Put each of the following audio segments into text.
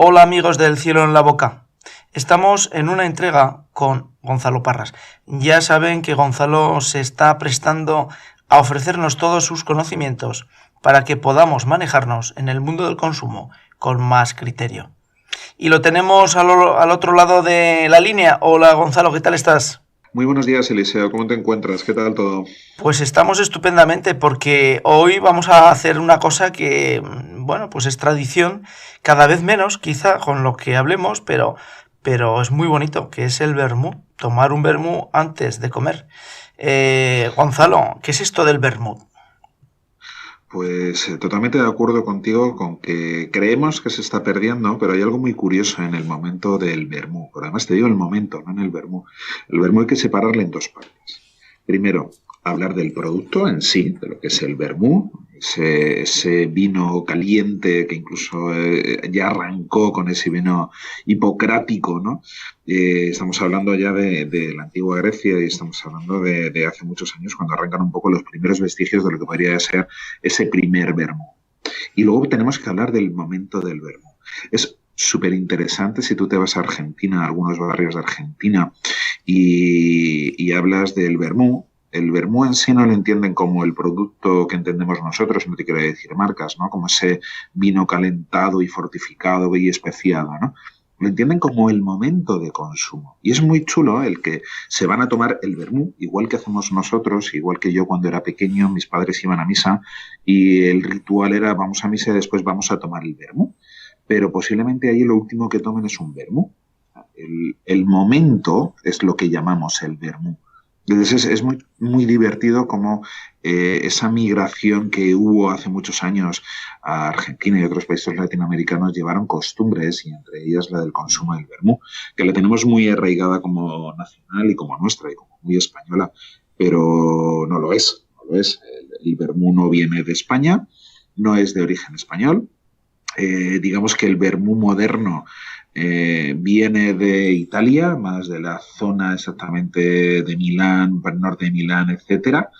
Hola amigos del cielo en la boca. Estamos en una entrega con Gonzalo Parras. Ya saben que Gonzalo se está prestando a ofrecernos todos sus conocimientos para que podamos manejarnos en el mundo del consumo con más criterio. Y lo tenemos al otro lado de la línea. Hola Gonzalo, ¿qué tal estás? Muy buenos días, Eliseo. ¿Cómo te encuentras? ¿Qué tal todo? Pues estamos estupendamente porque hoy vamos a hacer una cosa que, bueno, pues es tradición, cada vez menos quizá con lo que hablemos, pero es muy bonito, que es el vermú, tomar un vermú antes de comer. Gonzalo, ¿qué es esto del vermú? Pues totalmente de acuerdo contigo con que creemos que se está perdiendo, pero hay algo muy curioso en el momento del vermú. Pero además te digo el momento, no en el vermú. El vermú hay que separarle en dos partes. Primero, hablar del producto en sí, de lo que es el vermú, ese vino caliente que incluso ya arrancó con ese vino hipocrático, ¿no? Estamos hablando ya de la antigua Grecia y estamos hablando de hace muchos años cuando arrancan un poco los primeros vestigios de lo que podría ser ese primer vermú. Y luego tenemos que hablar del momento del vermú. Es súper interesante si tú te vas a Argentina, a algunos barrios de Argentina, y hablas del vermú. El vermú en sí no lo entienden como el producto que entendemos nosotros, no te quiero decir marcas, ¿no? Como ese vino calentado y fortificado y especiado, ¿no? Lo entienden como el momento de consumo. Y es muy chulo el que se van a tomar el vermú, igual que hacemos nosotros, igual que yo cuando era pequeño, mis padres iban a misa y el ritual era vamos a misa y después vamos a tomar el vermú. Pero posiblemente ahí lo último que tomen es un vermú. El momento es lo que llamamos el vermú. Entonces es muy, muy divertido como esa migración que hubo hace muchos años a Argentina y otros países latinoamericanos llevaron costumbres y entre ellas la del consumo del vermú, que la tenemos muy arraigada como nacional y como nuestra y como muy española, pero no lo es, no lo es. El vermú no viene de España, no es de origen español. Digamos que el vermú moderno viene de Italia, más de la zona exactamente de Milán, para el norte de Milán, etcétera.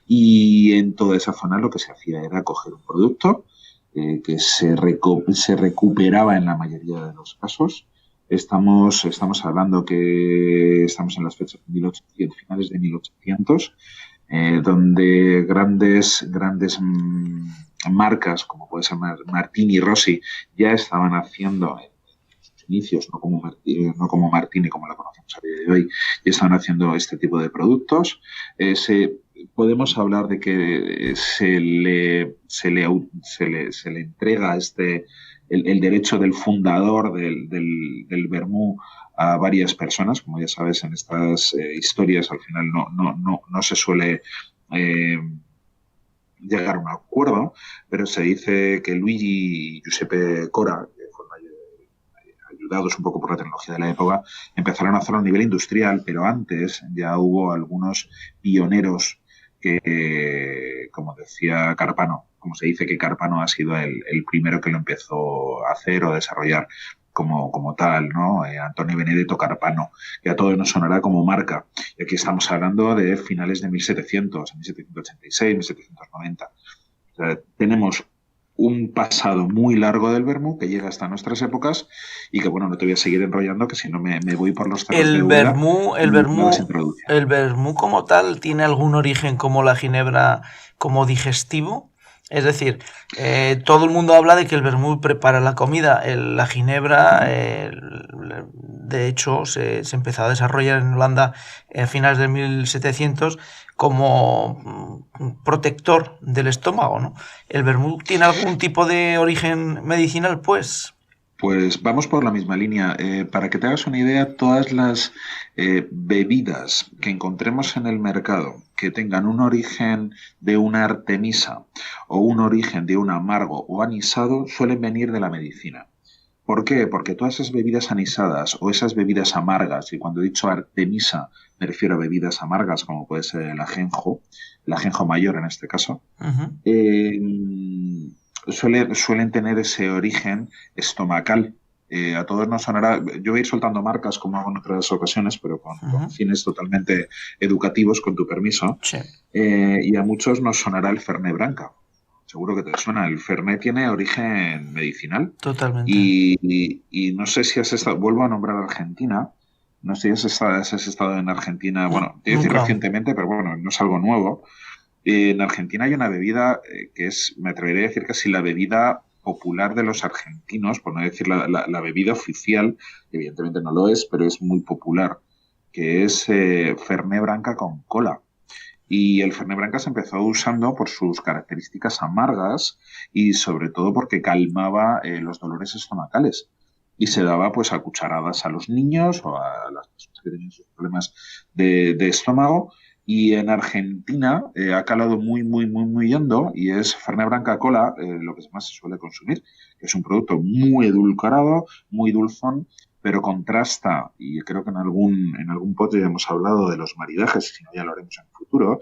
Y en toda esa zona lo que se hacía era coger un producto que se recuperaba en la mayoría de los casos. Estamos hablando que estamos en las fechas de 1800, finales de 1800, donde grandes marcas como puede ser Martini y Rossi ya estaban haciendo inicios, no como Martini como la conocemos a día de hoy, ya estaban haciendo este tipo de productos. Podemos hablar de que se le entrega el derecho del fundador del vermú a varias personas, como ya sabes, en estas historias al final no se suele llegar a un acuerdo, pero se dice que Luigi y Giuseppe Cora, que fueron ayudados un poco por la tecnología de la época, empezaron a hacerlo a nivel industrial, pero antes ya hubo algunos pioneros que, como decía Carpano, como se dice que Carpano ha sido el primero que lo empezó a hacer o a desarrollar como tal, ¿no? Antonio Benedetto Carpano, que a todos nos sonará como marca. Y aquí estamos hablando de finales de 1700, 1786, 1790. O sea, tenemos un pasado muy largo del vermú que llega hasta nuestras épocas y que, bueno, no te voy a seguir enrollando, que si no me voy por los cerros de El Úbeda vermú, el y me vas vermú, introduciendo. el vermú como tal tiene algún origen como la ginebra como digestivo. Es decir, todo el mundo habla de que el vermú prepara la comida. La ginebra, de hecho, se empezó a desarrollar en Holanda a finales de 1700 como protector del estómago, ¿no? ¿El vermú tiene algún tipo de origen medicinal? Pues Pues vamos por la misma línea. Para que te hagas una idea, todas las bebidas que encontremos en el mercado que tengan un origen de una artemisa o un origen de un amargo o anisado suelen venir de la medicina. ¿Por qué? Porque todas esas bebidas anisadas o esas bebidas amargas, y cuando he dicho artemisa me refiero a bebidas amargas como puede ser el ajenjo mayor en este caso, uh-huh. eh, suelen tener ese origen estomacal. A todos nos sonará, yo voy a ir soltando marcas como hago en otras ocasiones, pero con fines totalmente educativos, con tu permiso, Sí. y a muchos nos sonará el Fernet Branca. seguro que te suena. El Fernet tiene origen medicinal Totalmente. y no sé si has estado, vuelvo a nombrar Argentina, no sé si has estado en Argentina, bueno, te iba a decir Nunca. recientemente, pero bueno, no es algo nuevo. En Argentina hay una bebida que es, me atrevería a decir casi la bebida popular de los argentinos, por no decir la bebida oficial, que evidentemente no lo es, pero es muy popular, que es Fernet Branca con cola. Y el Fernet Branca se empezó usando por sus características amargas y sobre todo porque calmaba los dolores estomacales. Y se daba pues a cucharadas a los niños o a las personas que tenían sus problemas de estómago. Y en Argentina ha calado muy hondo y es Fernet Branca Cola lo que más se suele consumir, que es un producto muy edulcorado, muy dulzón, pero contrasta, y creo que en algún podcast ya hemos hablado de los maridajes, si no ya lo haremos en el futuro,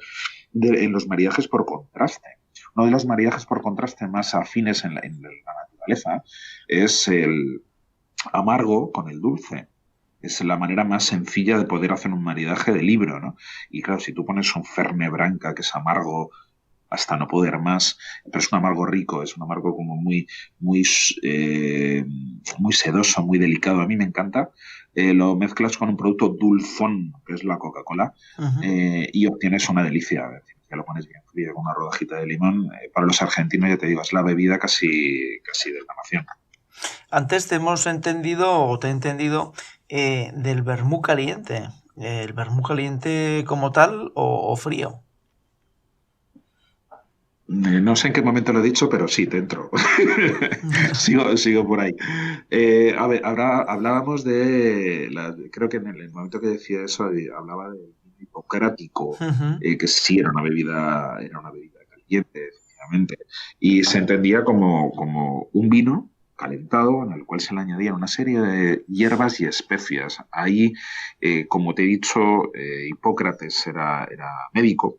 en los maridajes por contraste. Uno de los maridajes por contraste más afines en la naturaleza es el amargo con el dulce. Es la manera más sencilla de poder hacer un maridaje de libro, ¿no? Y claro, si tú pones un Fernet Branca que es amargo hasta no poder más, pero es un amargo rico, es un amargo como muy sedoso, muy delicado. A mí me encanta. Lo mezclas con un producto dulzón, que es la Coca-Cola, Ujú. y obtienes una delicia. Que lo pones bien frío con una rodajita de limón. Para los argentinos, ya te digo, es la bebida casi de la nación. Antes te hemos entendido, o te he entendido, del vermú caliente. ¿El vermú caliente como tal o frío? No sé en qué momento lo he dicho, pero sí, te entro. Sigo por ahí. A ver, hablábamos creo que en el momento que decía eso, hablaba del vino hipocrático, Ujú. que sí era una bebida caliente, efectivamente. Y se entendía como un vino calentado en el cual se le añadían una serie de hierbas y especias. Ahí, como te he dicho, Hipócrates era médico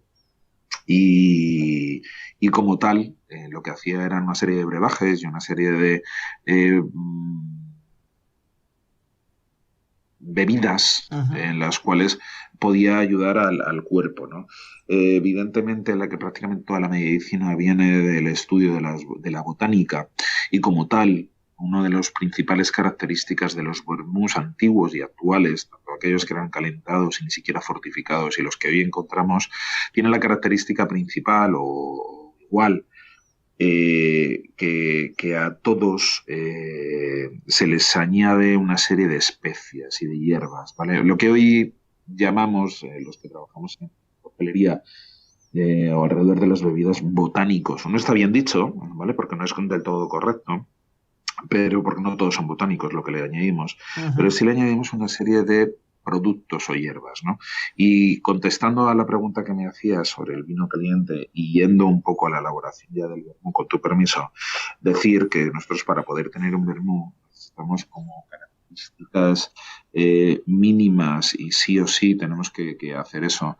y, y como tal, lo que hacía eran una serie de brebajes y una serie de bebidas Ujú. en las cuales podía ayudar al cuerpo, ¿no? Evidentemente, la que prácticamente toda la medicina viene del estudio de la botánica y como tal, una de las principales características de los vermús antiguos y actuales, tanto aquellos que eran calentados y ni siquiera fortificados y los que hoy encontramos, tiene la característica principal o igual que a todos se les añade una serie de especias y de hierbas, ¿vale? Lo que hoy llamamos, los que trabajamos en hostelería o alrededor de las bebidas, botánicos. No está bien dicho, ¿vale? Porque no es del todo correcto, pero porque no todos son botánicos lo que le añadimos, pero Ujú. sí le añadimos una serie de productos o hierbas, ¿no? Y contestando a la pregunta que me hacías sobre el vino caliente y yendo un poco a la elaboración ya del vermú, con tu permiso, decir que nosotros para poder tener un vermú necesitamos como características mínimas y sí o sí tenemos que hacer eso.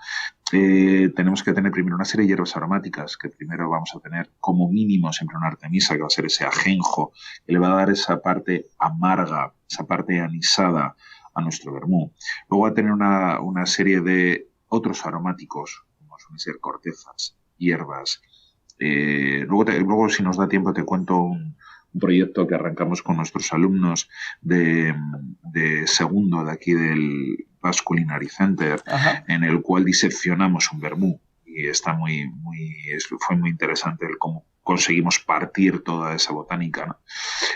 Tenemos que tener primero una serie de hierbas aromáticas, que primero vamos a tener como mínimo siempre una artemisa, que va a ser ese ajenjo, que le va a dar esa parte amarga, esa parte anisada a nuestro vermú. Luego va a tener una serie de otros aromáticos, como suelen ser cortezas, hierbas. Luego, si nos da tiempo, te cuento un proyecto que arrancamos con nuestros alumnos de segundo de aquí del Basque Culinary Center, Ajá. en el cual diseccionamos un vermú y fue muy interesante el cómo conseguimos partir toda esa botánica, ¿no?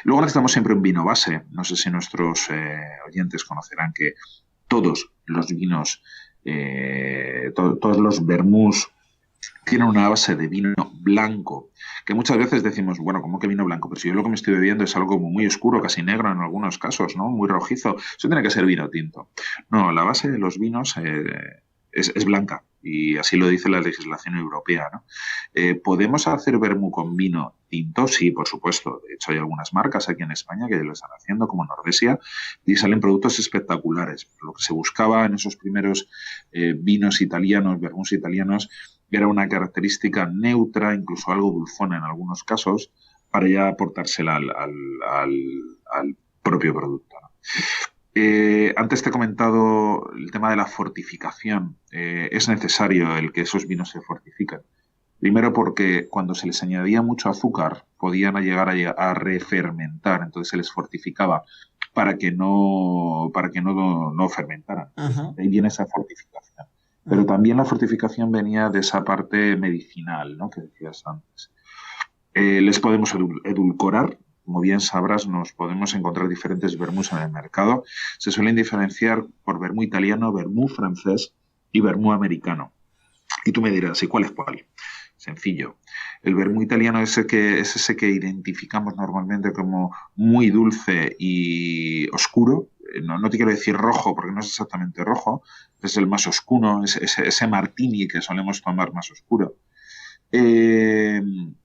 Luego necesitamos siempre un vino base. No sé si nuestros oyentes conocerán que todos los vinos, todos los vermús tienen una base de vino blanco, que muchas veces decimos, bueno, ¿cómo que vino blanco? Pero si yo lo que me estoy bebiendo es algo como muy oscuro, casi negro en algunos casos, ¿no? Muy rojizo. Eso tiene que ser vino tinto. No, la base de los vinos es blanca y así lo dice la legislación europea, ¿no? ¿Podemos hacer vermú con vino tinto? Sí, por supuesto. De hecho, hay algunas marcas aquí en España que lo están haciendo, como Nordesia, y salen productos espectaculares. Lo que se buscaba en esos primeros vinos italianos, vermús italianos, era una característica neutra, incluso algo dulzona en algunos casos, para ya aportársela al propio producto, ¿no? Antes te he comentado el tema de la fortificación. Es necesario el que esos vinos se fortifiquen. Primero porque cuando se les añadía mucho azúcar podían a refermentar, entonces se les fortificaba para que no fermentaran. Entonces, Ujú, ahí viene esa fortificación. Pero ujú, también la fortificación venía de esa parte medicinal, ¿no? Que decías antes. Les podemos edulcorar. Como bien sabrás, nos podemos encontrar diferentes vermús en el mercado. Se suelen diferenciar por vermú italiano, vermú francés y vermú americano. Y tú me dirás, ¿y cuál es cuál? Sencillo. El vermú italiano es ese que identificamos normalmente como muy dulce y oscuro. No te quiero decir rojo porque no es exactamente rojo, es el más oscuro, ese martini que solemos tomar más oscuro. Eh,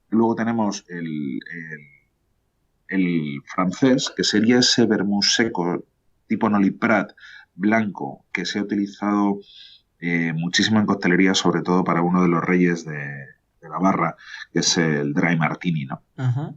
Luego tenemos el francés, que sería ese vermú seco tipo Noliprat blanco que se ha utilizado muchísimo en coctelería, sobre todo para uno de los reyes de la barra, que es el Dry Martini, ¿no? ujú,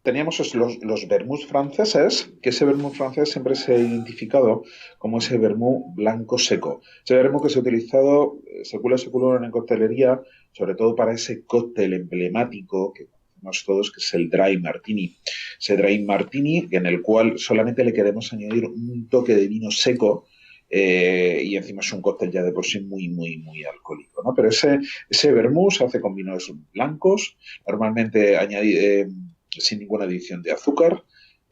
Teníamos los vermús franceses, que ese vermú francés siempre se ha identificado como ese vermú blanco seco. Ese vermú que se ha utilizado secula seculorum en coctelería, sobre todo para ese cóctel emblemático que conocemos todos, que es el Dry Martini. Ese Dry Martini en el cual solamente le queremos añadir un toque de vino seco, y encima es un cóctel ya de por sí muy, muy, muy alcohólico, ¿no? Pero ese vermú se hace con vinos blancos, normalmente sin ninguna adición de azúcar,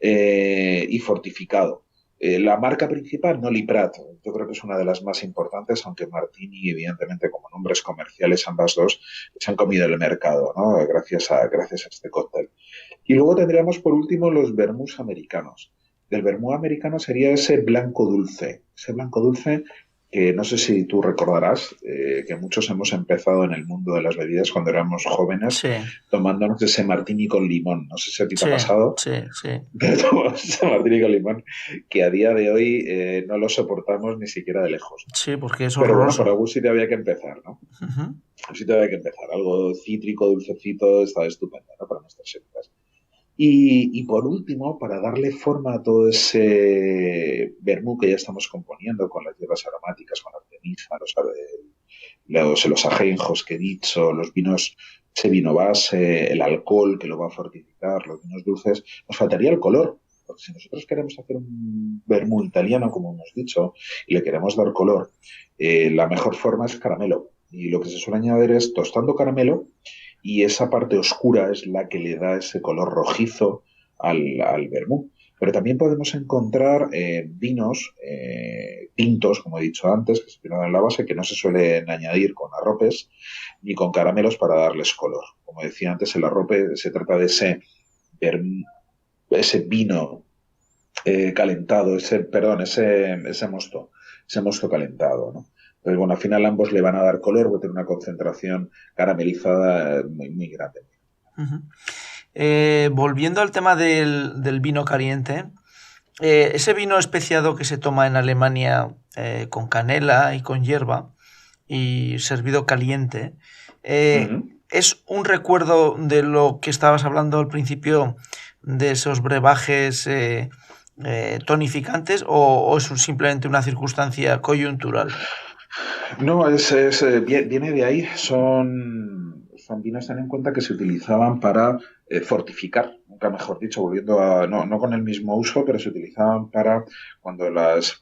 y fortificado. La marca principal, Noli Prat, yo creo que es una de las más importantes, aunque Martini, evidentemente, como nombres comerciales, ambas dos se han comido el mercado, ¿no? Gracias a este cóctel. Y luego tendríamos, por último, los vermús americanos. Del vermú americano sería ese blanco dulce que no sé si tú recordarás, que muchos hemos empezado en el mundo de las bebidas cuando éramos jóvenes sí, tomándonos ese martini con limón. No sé si a ti te sí, ha pasado, sí, sí, pero tomamos ese martini con limón que a día de hoy no lo soportamos ni siquiera de lejos. sí, porque es Pero bueno, por horroroso. algún sitio había que empezar, ¿no? Ujú, Algún sitio había que empezar. Algo cítrico, dulcecito, estaba estupendo, ¿no? Para nuestras épocas. Y por último, para darle forma a todo ese vermú que ya estamos componiendo con las hierbas aromáticas, con la artemisa, los ajenjos que he dicho, los vinos, ese vino base, el alcohol que lo va a fortificar, los vinos dulces, nos faltaría el color. Porque si nosotros queremos hacer un vermú italiano, como hemos dicho, y le queremos dar color, la mejor forma es caramelo. Y lo que se suele añadir es tostando caramelo y esa parte oscura es la que le da ese color rojizo al vermú. Pero también podemos encontrar vinos tintos, como he dicho antes, que se tiran en la base, que no se suelen añadir con arropes ni con caramelos para darles color. Como decía antes, el arrope se trata de ese vino calentado, ese mosto calentado, ¿no? Entonces, bueno, al final ambos le van a dar color, va a tener una concentración caramelizada muy, muy grande. ujú. Volviendo al tema del vino caliente, ese vino especiado que se toma en Alemania con canela y con hierba y servido caliente, Uh eh, -huh. ¿es un recuerdo de lo que estabas hablando al principio, de esos brebajes tonificantes, o es simplemente una circunstancia coyuntural? No, viene de ahí. Son vinos, ten en cuenta que se utilizaban para fortificar, nunca mejor dicho, volviendo a, no con el mismo uso, pero se utilizaban para cuando las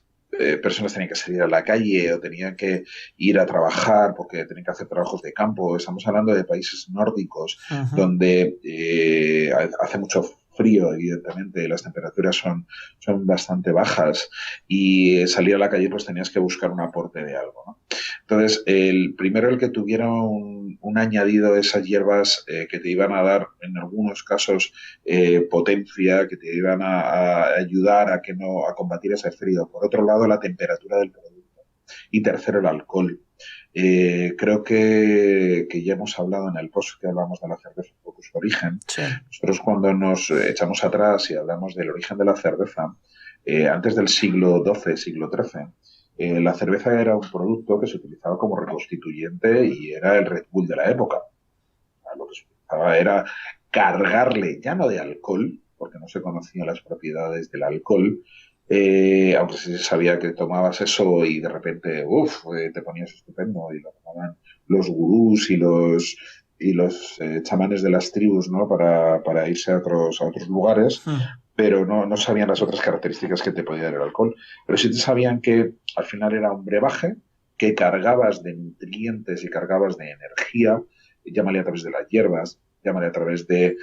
personas tenían que salir a la calle o tenían que ir a trabajar porque tenían que hacer trabajos de campo. Estamos hablando de países nórdicos Ujú, donde hace mucho frío, evidentemente, las temperaturas son bastante bajas y salir a la calle pues tenías que buscar un aporte de algo, ¿no? Entonces, el que tuviera un añadido de esas hierbas que te iban a dar, en algunos casos, potencia, que te iban a ayudar a combatir ese frío. Por otro lado, la temperatura del producto. Y tercero, el alcohol. Creo que ya hemos hablado en el post que hablamos de la cerveza un poco su origen. sí. Nosotros cuando nos echamos atrás y hablamos del origen de la cerveza, antes del siglo XII, siglo XIII, la cerveza era un producto que se utilizaba como reconstituyente y era el Red Bull de la época. Lo que se utilizaba era cargarle, ya no de alcohol, porque no se conocían las propiedades del alcohol, aunque sí se sabía que tomabas eso y de repente, te ponías estupendo y lo tomaban los gurús y los chamanes de las tribus, ¿no? Para irse a otros lugares, Mm. pero no sabían las otras características que te podía dar el alcohol. Pero sí te sabían que al final era un brebaje que cargabas de nutrientes y cargabas de energía, llámale a través de las hierbas, llámale a través de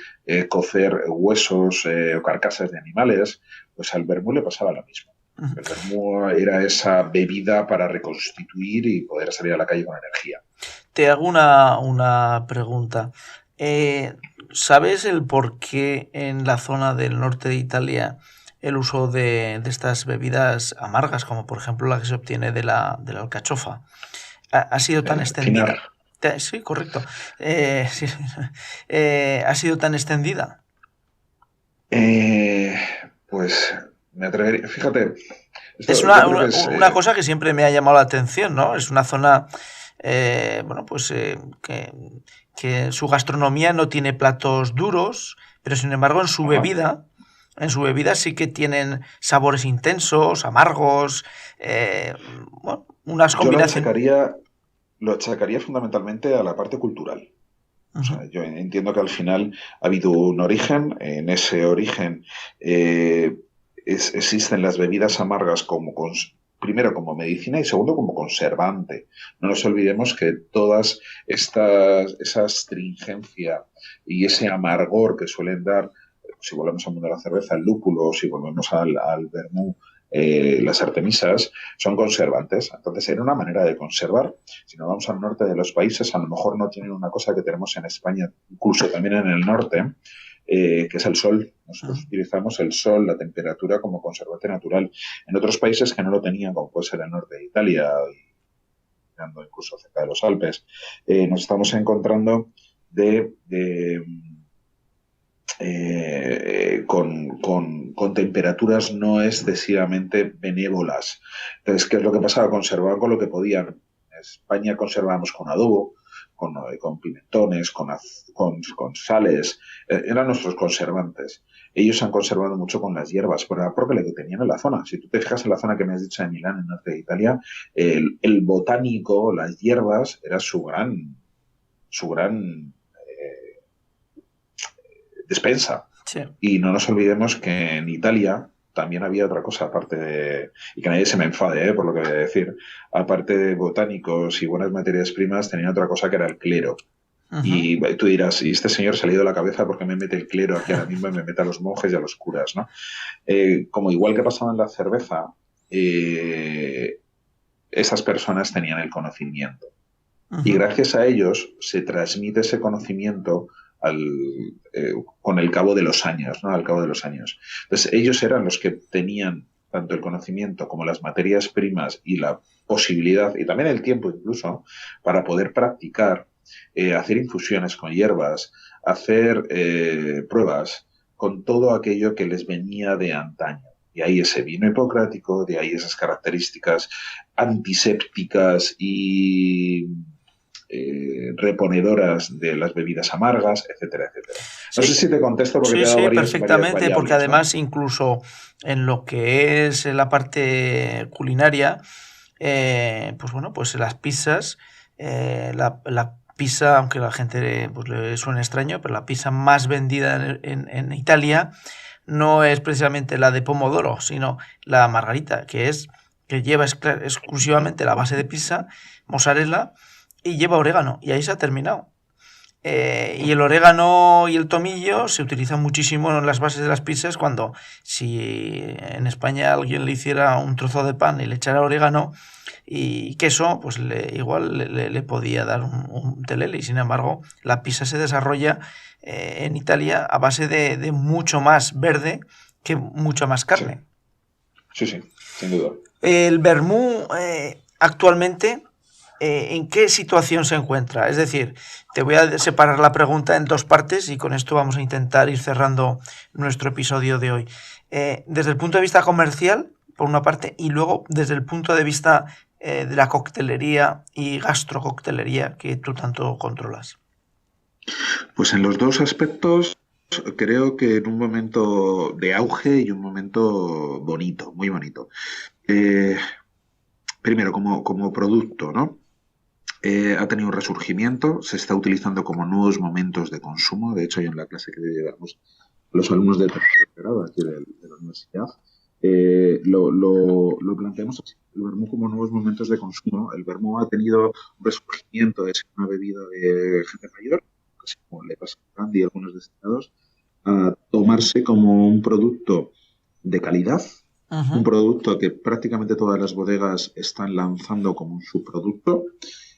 cocer huesos o carcasas de animales, pues al vermú le pasaba lo mismo. Mm. El vermú era esa bebida para reconstituir y poder salir a la calle con energía. Te hago una pregunta. Eh, ¿Sabes el por qué en la zona del norte de Italia el uso de estas bebidas amargas, como por ejemplo la que se obtiene de la alcachofa, ha sido tan Finar. extendida? Sí, correcto. Sí, ha sido tan extendida. Eh, pues me atrevería, fíjate, Es esto yo creo que es una cosa que siempre me ha llamado la atención, ¿no? Es una zona, bueno, pues que su gastronomía no tiene platos duros, pero sin embargo ajá. en su bebida sí que tienen sabores intensos, amargos, eh, bueno, unas Yo combinaciones. lo achacaría fundamentalmente a la parte cultural. O Ujú, sea, yo entiendo que al final ha habido un origen, en ese origen eh, existen las bebidas amargas primero como medicina y segundo como conservante. No nos olvidemos que todas esa astringencia y ese amargor que suelen dar, si volvemos al mundo de la cerveza, el lúpulo, si volvemos al vermú, las artemisas, son conservantes. Entonces, era una manera de conservar. Si nos vamos al norte de los países, a lo mejor no tienen una cosa que tenemos en España, incluso también en el norte, que es el sol. ujú. Nosotros utilizamos el sol, la temperatura como conservante natural. En otros países que no lo tenían, como puede ser el norte de Italia, y incluso cerca de los Alpes, nos estamos encontrando de con temperaturas no excesivamente benévolas. Entonces, ¿qué es lo que pasaba? Conservaban con lo que podían. En España conservábamos con adobo, con pimentones, con sales, eran nuestros conservantes. Ellos han conservado mucho con las hierbas, porque lo que tenían en la zona. Si tú te fijas en la zona que me has dicho de Milán, en el norte de Italia, el botánico, las hierbas, era su gran despensa. Sí. Y no nos olvidemos que en Italia también había otra cosa, aparte de, y que nadie se me enfade, por lo que voy a decir, aparte de botánicos y buenas materias primas, tenía otra cosa que era el clero. Ujú. Y tú dirás, y este señor se ha ido a la cabeza porque me mete el clero aquí ahora mismo y me mete a los monjes y a los curas, ¿no? Como igual que pasaba en la cerveza, eh, esas personas tenían el conocimiento. Y Ujú. gracias a ellos se transmite ese conocimiento al, con el cabo de los años, ¿no? Al cabo de los años. Entonces, ellos eran los que tenían tanto el conocimiento como las materias primas y la posibilidad, y también el tiempo incluso, para poder practicar, hacer infusiones con hierbas, hacer pruebas con todo aquello que les venía de antaño. De ahí ese vino hipocrático, de ahí esas características antisépticas y reponedoras de las bebidas amargas, etcétera, etcétera. No sé Sí, si te contesto porque te sí, he dado sí, varias perfectamente, porque variables, ¿no? además incluso en lo que es la parte culinaria, pues bueno, pues las pizzas, la pizza, aunque a la gente pues, le suene extraño, pero la pizza más vendida en Italia no es precisamente la de pomodoro, sino la margarita, que lleva exclusivamente la base de pizza, mozzarella y lleva orégano, y ahí se ha terminado. Y el orégano y el tomillo se utilizan muchísimo en las bases de las pizzas cuando si en España alguien le hiciera un trozo de pan y le echara orégano y queso, pues igual le podía dar un telele. Y sin embargo, la pizza se desarrolla en Italia a base de mucho más verde que mucha más Sí, carne. sí, sí, sin duda. El vermú actualmente, ¿en qué situación se encuentra? Es decir, te voy a separar la pregunta en dos partes y con esto vamos a intentar ir cerrando nuestro episodio de hoy. Desde el punto de vista comercial, por una parte, y luego desde el punto de vista de la coctelería y gastrococtelería que tú tanto controlas. Pues en los dos aspectos creo que en un momento de auge y un momento bonito, muy bonito. Eh, Primero, como producto, ¿no? Ha tenido un resurgimiento, se está utilizando como nuevos momentos de consumo. De hecho, yo en la clase que llevamos los alumnos de tercer grado aquí de la universidad, lo planteamos así. El vermú como nuevos momentos de consumo. El vermú ha tenido un resurgimiento de ser una bebida de gente mayor, casi como le pasa a Brandy y algunos destilados, a tomarse como un producto de calidad, un producto que prácticamente todas las bodegas están lanzando como un subproducto.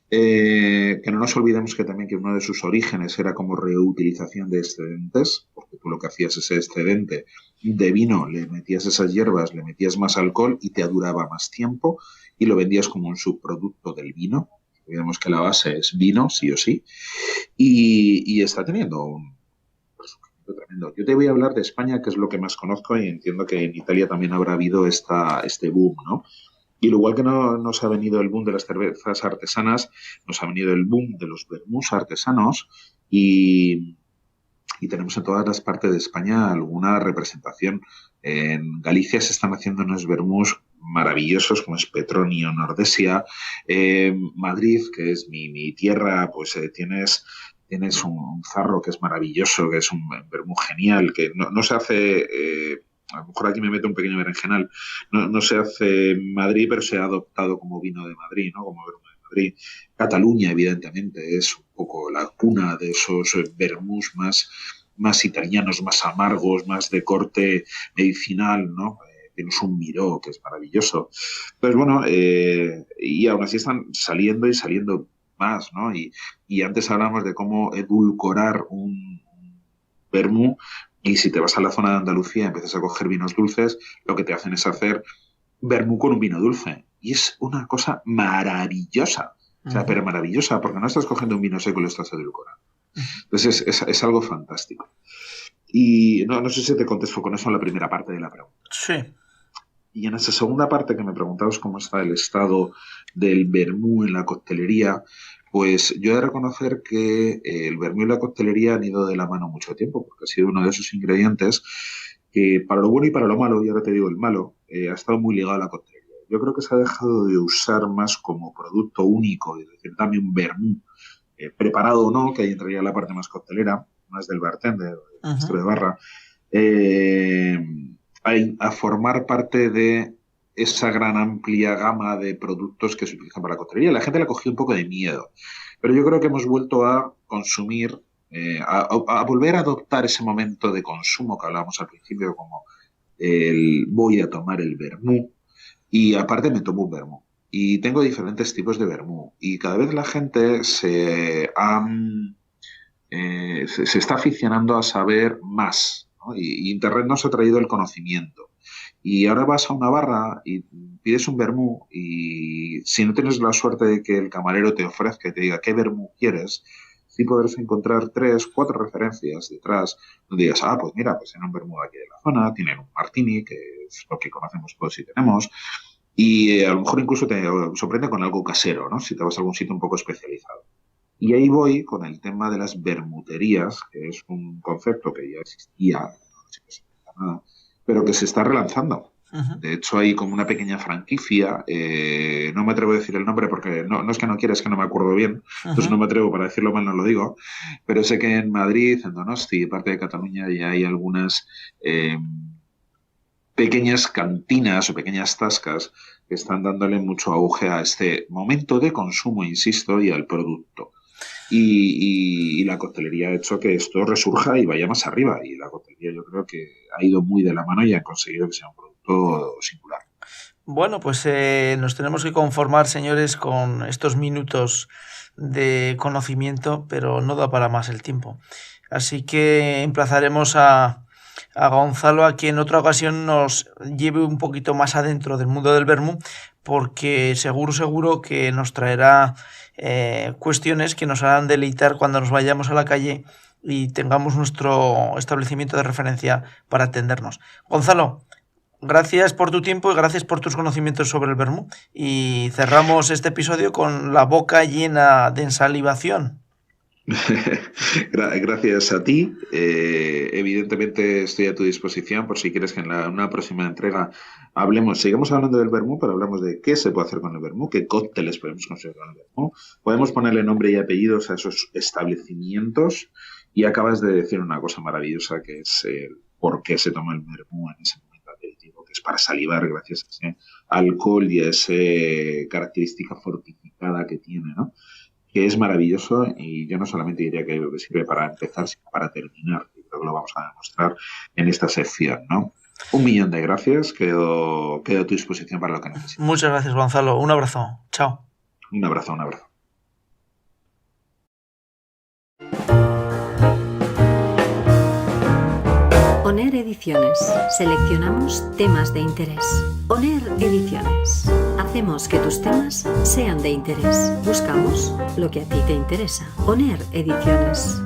Que no nos olvidemos que también que uno de sus orígenes era como reutilización de excedentes, porque tú lo que hacías ese excedente de vino, le metías esas hierbas, le metías más alcohol y te duraba más tiempo y lo vendías como un subproducto del vino. Digamos que la base es vino, sí o sí, y está teniendo un resurgimiento tremendo. Yo te voy a hablar de España, que es lo que más conozco, y entiendo que en Italia también habrá habido este boom, ¿no? Y al igual que no nos ha venido el boom de las cervezas artesanas, nos ha venido el boom de los vermús artesanos y tenemos en todas las partes de España alguna representación. En Galicia se están haciendo unos vermús maravillosos como es Petronio, Nordesia. Madrid, que es mi tierra, pues tienes un zarro que es maravilloso, que es un vermú genial, que no se hace... a lo mejor aquí me meto un pequeño berenjenal, no se hace en Madrid, pero se ha adoptado como vino de Madrid, ¿no? Como vermú de Madrid. Cataluña, evidentemente, es un poco la cuna de esos vermús más italianos, más amargos, más de corte medicinal, ¿no? Tienes un Miró, que es maravilloso. Pues bueno, y aún así están saliendo y saliendo más, ¿no? Y antes hablamos de cómo edulcorar un vermú, y si te vas a la zona de Andalucía y empiezas a coger vinos dulces, lo que te hacen es hacer vermú con un vino dulce. Y es una cosa maravillosa. O sea, pero maravillosa, porque no estás cogiendo un vino seco y lo estás edulcorando. Entonces es algo fantástico. Y no sé si te contesto con eso en la primera parte de la pregunta. Sí. Y en esa segunda parte que me preguntabas cómo está el estado del vermú en la coctelería, pues yo he de reconocer que el vermú y la coctelería han ido de la mano mucho tiempo, porque ha sido uno de esos ingredientes que para lo bueno y para lo malo, y ahora te digo el malo, ha estado muy ligado a la coctelería. Yo creo que se ha dejado de usar más como producto único, es decir, dame un vermú, preparado o no, que ahí entraría la parte más coctelera, más del bartender, del maestro de barra, a formar parte de esa gran amplia gama de productos que se utilizan para la coctelería. La gente le cogió un poco de miedo, pero yo creo que hemos vuelto a consumir, a volver a adoptar ese momento de consumo que hablábamos al principio, como el voy a tomar el vermú, y aparte me tomo un vermú. Y tengo diferentes tipos de vermú. Y cada vez la gente se está aficionando a saber más, ¿no? Y Internet nos ha traído el conocimiento. Y ahora vas a una barra y pides un vermú y si no tienes la suerte de que el camarero te ofrezca y te diga qué vermú quieres, sí podrás encontrar 3, 4 referencias detrás donde digas, pues mira, pues en un vermú aquí de la zona, tienen un martini, que es lo que conocemos todos y tenemos, y a lo mejor incluso te sorprende con algo casero, ¿no? Si te vas a algún sitio un poco especializado. Y ahí voy con el tema de las vermuterías, que es un concepto que ya existía, no sé si nada, pero que se está relanzando. De hecho, hay como una pequeña franquicia, no me atrevo a decir el nombre porque no es que no quiera, es que no me acuerdo bien, entonces no me atrevo, para decirlo mal no lo digo, pero sé que en Madrid, en Donosti, parte de Cataluña, ya hay algunas pequeñas cantinas o pequeñas tascas que están dándole mucho auge a este momento de consumo, insisto, y al producto. Y la coctelería ha hecho que esto resurja y vaya más arriba. Y la coctelería yo creo que ha ido muy de la mano y ha conseguido que sea un producto singular. Bueno, pues nos tenemos que conformar, señores, con estos minutos de conocimiento, pero no da para más el tiempo. Así que emplazaremos a Gonzalo a que en otra ocasión nos lleve un poquito más adentro del mundo del vermú, porque seguro que nos traerá cuestiones que nos harán deleitar cuando nos vayamos a la calle y tengamos nuestro establecimiento de referencia para atendernos. Gonzalo, gracias por tu tiempo y gracias por tus conocimientos sobre el vermú. Y cerramos este episodio con la boca llena de ensalivación. Gracias a ti. Evidentemente estoy a tu disposición por si quieres que en una próxima entrega sigamos hablando del vermú, pero hablamos de qué se puede hacer con el vermú, qué cócteles podemos conseguir con el vermú. Podemos ponerle nombre y apellidos a esos establecimientos y acabas de decir una cosa maravillosa que es por qué se toma el vermú en ese momento aperitivo, que es para salivar gracias a ese alcohol y a esa característica fortificada que tiene, ¿no? Que es maravilloso y yo no solamente diría que sirve para empezar, sino para terminar. Y creo que lo vamos a demostrar en esta sección, ¿no? 1.000.000 de gracias, quedo a tu disposición para lo que necesites. Muchas gracias, Gonzalo. Un abrazo. Chao. Un abrazo, un abrazo. ONER Ediciones. Seleccionamos temas de interés. ONER Ediciones. Hacemos que tus temas sean de interés. Buscamos lo que a ti te interesa. ONER Ediciones.